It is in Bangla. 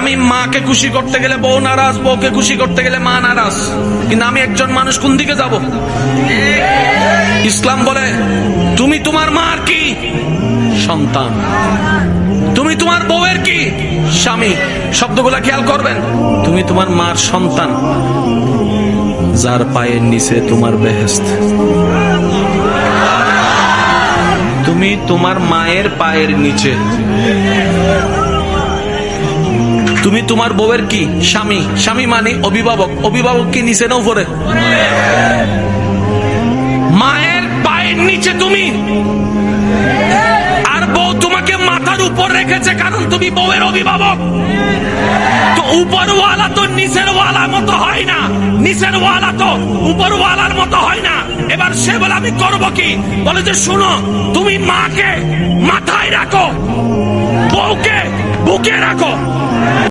আমি মাকে খুশি করতে গেলে বউ নারাজ, বউকে খুশি করতে গেলে মা নারাজ। কিন্তু আমি একজন মানুষ, কোন দিকে যাব? ইসলাম বলে তুমি তোমার মার কি? সন্তান। তুমি তোমার বউয়ের কি? স্বামী। শব্দগুলা খেয়াল করবেন। তুমি তোমার মার সন্তান, যার পায়ের নিচে তোমার বেহেশত। তুমি তোমার মায়ের পায়ের নিচে। তুমি তোমার বউয়ের কি? স্বামী। স্বামী মানে অভিভাবক। অভিভাবক কি নিচে না উপরে? মায়ের পায়ের নিচে তুমি, আর বউ তোমাকে মাথার উপর রেখেছে, কারণ তুমি বউয়ের অভিভাবক। তো উপরওয়ালা তো নিচের ওয়ালার মতো হয় না, নিচের ওয়ালা তো উপরওয়ালার মতো হয় না। এবার সে বলে আমি করবো কি? বলে যে শুনো, তুমি মাকে মাথায় রাখো, বউকে বুকে রাখো।